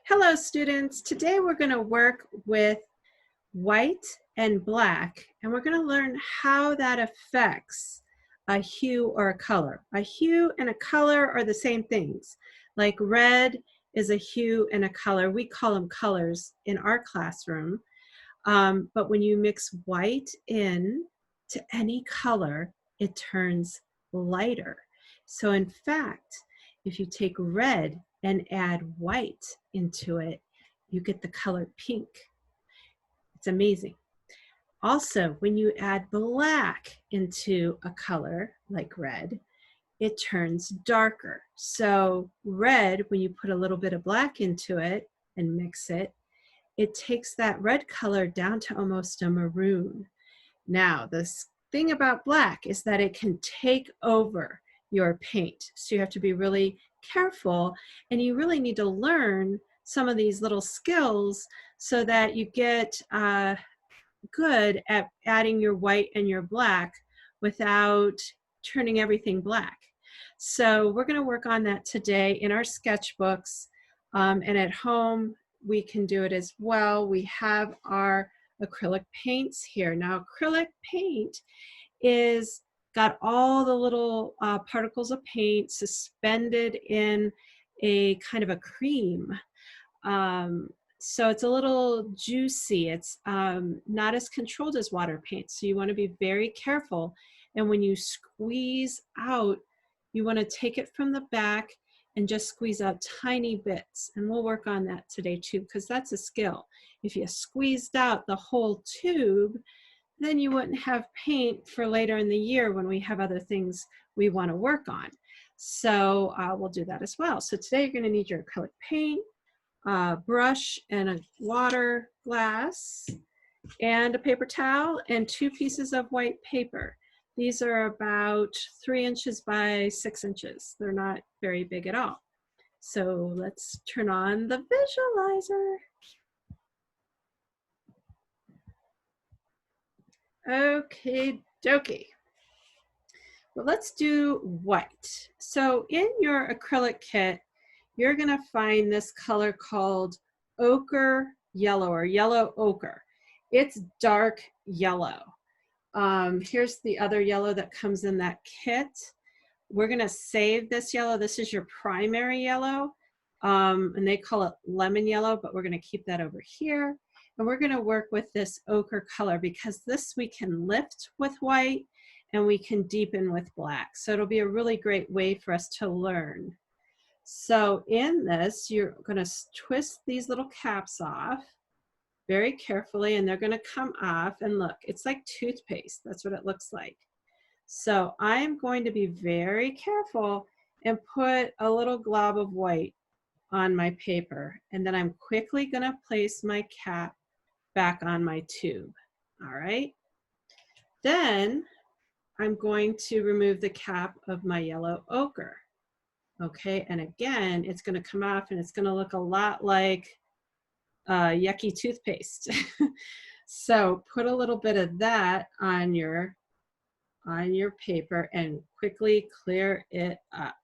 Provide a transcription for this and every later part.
Hello students, today we're going to work with white and black and we're going to learn how that affects a hue or a color. A hue and a color are the same things. Like red is a hue and a color. We call them colors in our classroom. But when you mix white in to any color, it turns lighter. So in fact, if you take red and add white into it, you get the color pink. It's amazing. Also, when you add black into a color like red, it turns darker. So red, when you put a little bit of black into it and mix it, it takes that red color down to almost a maroon. Now, the thing about black is that it can take over your paint. So you have to be really careful, and you really need to learn some of these little skills so that you get good at adding your white and your black without turning everything black. So we're going to work on that today in our sketchbooks, and at home we can do it as well. We have our acrylic paints here. Now acrylic paint is got all the little particles of paint suspended in a kind of a cream. So it's a little juicy. It's not as controlled as water paint. So you want to be very careful. And when you squeeze out, you want to take it from the back and just squeeze out tiny bits. And we'll work on that today too, because that's a skill. If you squeezed out the whole tube, then you wouldn't have paint for later in the year when we have other things we want to work on. So we'll do that as well. So today you're going to need your acrylic paint, brush and a water glass and a paper towel and 2 pieces of white paper. These are about 3 inches by 6 inches. They're not very big at all. So let's turn on the visualizer. Okay, dokie. Well, let's do white. So in your acrylic kit, you're going to find this color called ochre yellow or yellow ochre. It's dark yellow. Here's the other yellow that comes in that kit. We're going to save this yellow. This is your primary yellow, and they call it lemon yellow, but we're going to keep that over here. And we're going to work with this ochre color because this we can lift with white and we can deepen with black. So it'll be a really great way for us to learn. So in this, you're going to twist these little caps off very carefully, and they're going to come off. And look, it's like toothpaste. That's what it looks like. So I'm going to be very careful and put a little glob of white on my paper. And then I'm quickly going to place my cap back on my tube. All right. Then I'm going to remove the cap of my yellow ochre. Okay, and again, it's going to come off and it's going to look a lot like yucky toothpaste. So put a little bit of that on your paper and quickly clear it up.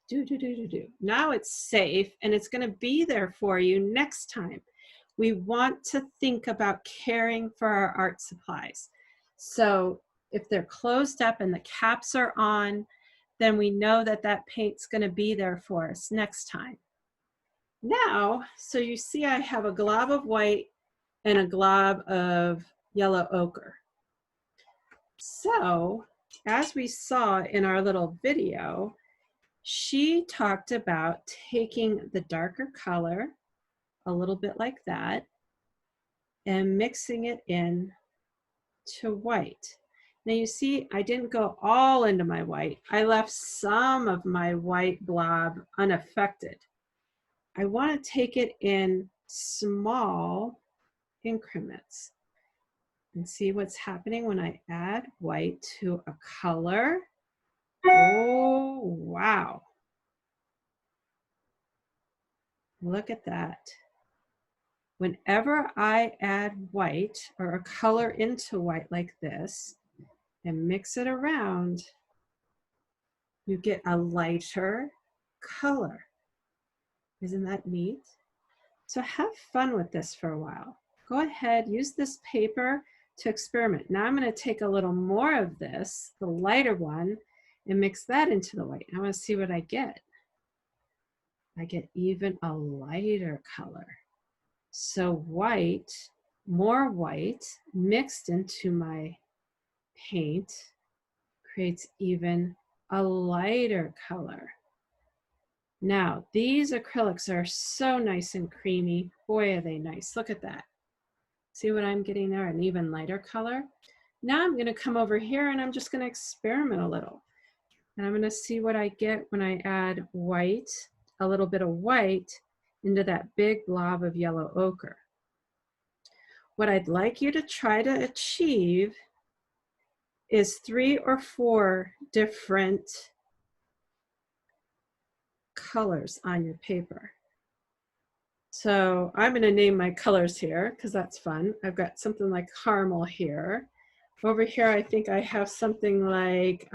Now it's safe and it's going to be there for you next time. We want to think about caring for our art supplies. So if they're closed up and the caps are on, then we know that that paint's going to be there for us next time. Now, so you see I have a glob of white and a glob of yellow ochre. So as we saw in our little video, she talked about taking the darker color, a little bit like that, and mixing it in to white. Now you see, I didn't go all into my white. I left some of my white blob unaffected. I want to take it in small increments and see what's happening when I add white to a color. Oh, wow. Look at that. Whenever I add white or a color into white like this and mix it around, you get a lighter color. Isn't that neat? So have fun with this for a while. Go ahead, use this paper to experiment. Now I'm going to take a little more of this, the lighter one, and mix that into the white. I want to see what I get. I get even a lighter color. So white, more white mixed into my paint creates even a lighter color. Now, these acrylics are so nice and creamy. Boy, are they nice. Look at that. See what I'm getting there? An even lighter color. Now I'm going to come over here and I'm just going to experiment a little. And I'm going to see what I get when I add white, a little bit of white, into that big blob of yellow ochre. What I'd like you to try to achieve is 3 or 4 different colors on your paper. So I'm going to name my colors here because that's fun. I've got something like caramel here. Over here I think I have something like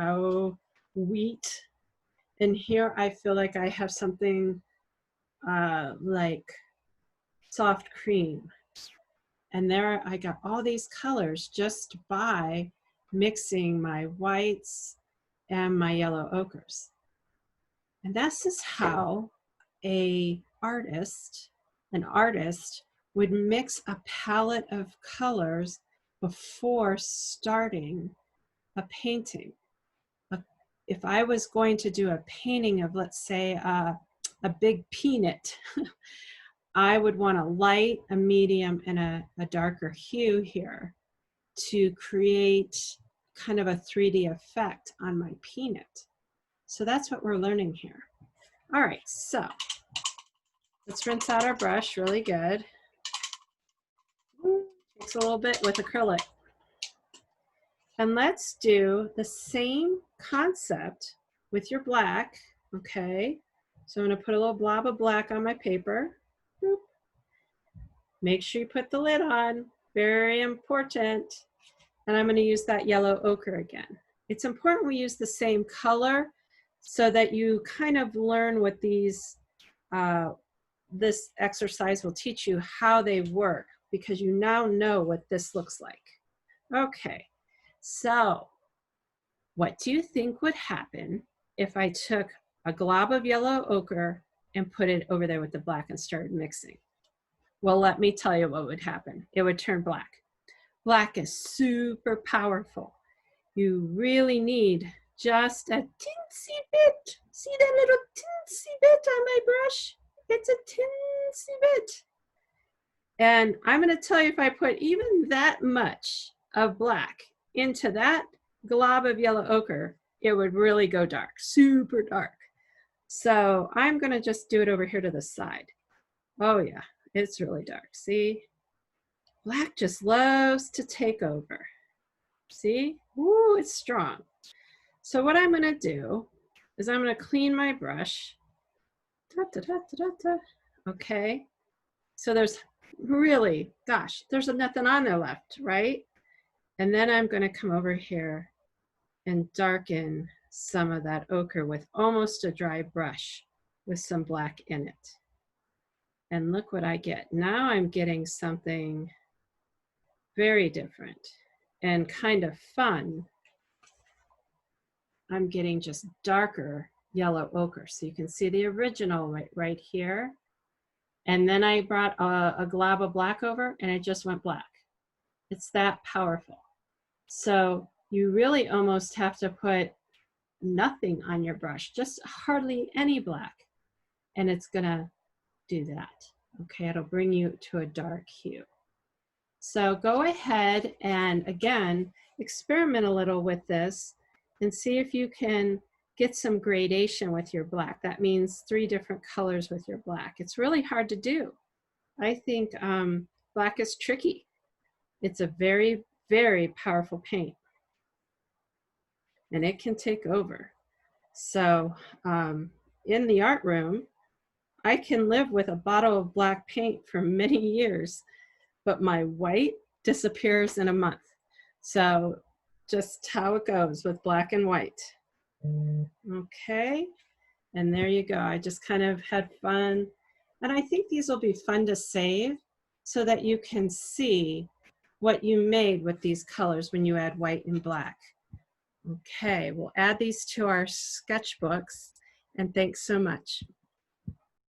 wheat. And here I feel like I have something like soft cream. And there I got all these colors just by mixing my whites and my yellow ochres. And this is how an artist would mix a palette of colors before starting a painting. If I was going to do a painting of, let's say, a big peanut, I would want a light, a medium, and a darker hue here to create kind of a 3D effect on my peanut. So that's what we're learning here. All right, so let's rinse out our brush really good. Takes a little bit with acrylic. And let's do the same concept with your black, okay? So I'm gonna put a little blob of black on my paper. Boop. Make sure you put the lid on, very important. And I'm gonna use that yellow ochre again. It's important we use the same color so that you kind of learn what these, this exercise will teach you how they work, because you now know what this looks like. Okay, so what do you think would happen if I took a glob of yellow ochre and put it over there with the black and started mixing? Well, let me tell you what would happen. It would turn black. Black is super powerful. You really need just a teensy bit. See that little teensy bit on my brush? It's a teensy bit. And I'm going to tell you, if I put even that much of black into that glob of yellow ochre, it would really go dark, super dark. So I'm going to just do it over here to the side. Oh yeah, it's really dark. See? Black just loves to take over. See? Ooh, it's strong. So what I'm going to do is I'm going to clean my brush. Da, da, da, da, da, da. Okay. So there's really, gosh, there's nothing on there left, right? And then I'm going to come over here and darken some of that ochre with almost a dry brush with some black in it. And look what I get. Now I'm getting something very different and kind of fun. I'm getting just darker yellow ochre. So you can see the original right here. And then I brought a glob of black over and it just went black. It's that powerful. So you really almost have to put nothing on your brush, just hardly any black. And it's gonna do that. Okay, it'll bring you to a dark hue. So go ahead and again, experiment a little with this and see if you can get some gradation with your black. That means 3 different colors with your black. It's really hard to do. I think black is tricky. It's a very, very powerful paint and it can take over. So in the art room, I can live with a bottle of black paint for many years, but my white disappears in a month. So just how it goes with black and white. Okay, and there you go. I just kind of had fun And I think these will be fun to save so that you can see what you made with these colors when you add white and black. Okay, we'll add these to our sketchbooks, and thanks so much.